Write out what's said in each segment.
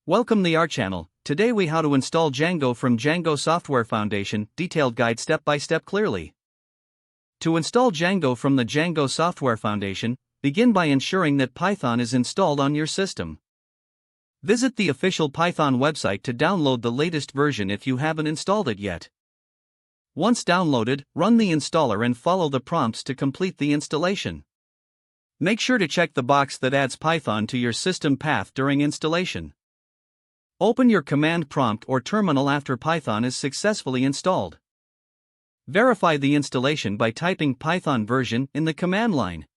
Welcome to our channel. Today we how to install Django from Django Software Foundation, detailed guide step by step clearly. To install Django from the Django Software Foundation, begin by ensuring that Python is installed on your system. Visit the official Python website to download the latest version if you haven't installed it yet. Once downloaded, run the installer and follow the prompts to complete the installation. Make sure to check the box that adds Python to your system path during installation. Open your command prompt or terminal after Python is successfully installed. Verify the installation by typing Python version in the command line.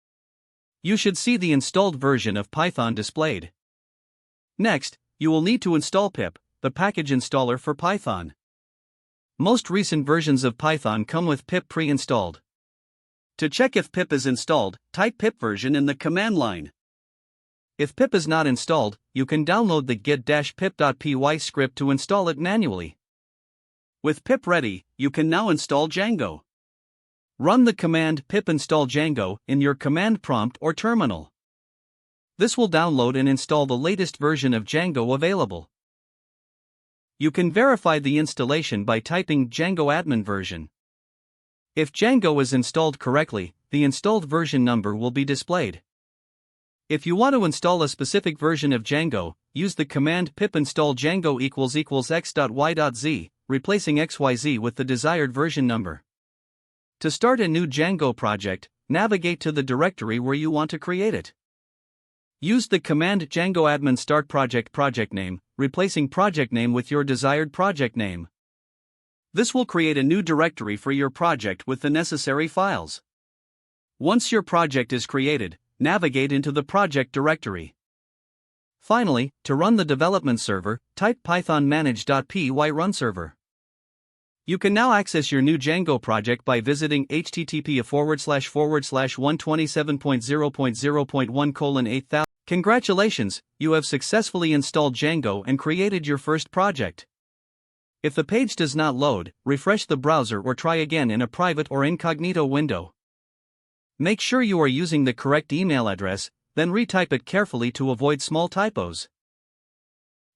You should see the installed version of Python displayed. Next, you will need to install pip, the package installer for Python. Most recent versions of Python come with pip pre-installed. To check if pip is installed, type pip version in the command line. If pip is not installed, you can download the git-pip.py script to install it manually. With pip ready, you can now install Django. Run the command pip install Django in your command prompt or terminal. This will download and install the latest version of Django available. You can verify the installation by typing Django admin version. If Django is installed correctly, the installed version number will be displayed. If you want to install a specific version of Django, use the command pip install Django x.y.z, replacing xyz with the desired version number. To start a new Django project, navigate to the directory where you want to create it. Use the command Django admin start project name, replacing project name with your desired project name. This will create a new directory for your project with the necessary files. Once your project is created, navigate into the project directory. Finally, to run the development server, type python manage.py run server. You can now access your new Django project by visiting http://127.0.0.1:8000. Congratulations, you have successfully installed Django and created your first project. If the page does not load, refresh the browser or try again in a private or incognito window. Make sure you are using the correct email address, then retype it carefully to avoid small typos.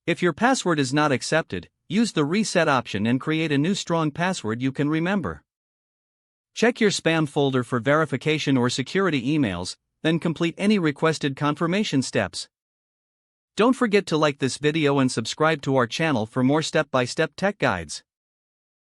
If your password is not accepted, use the reset option and create a new strong password you can remember. Check your spam folder for verification or security emails, then complete any requested confirmation steps. Don't forget to like this video and subscribe to our channel for more step-by-step tech guides.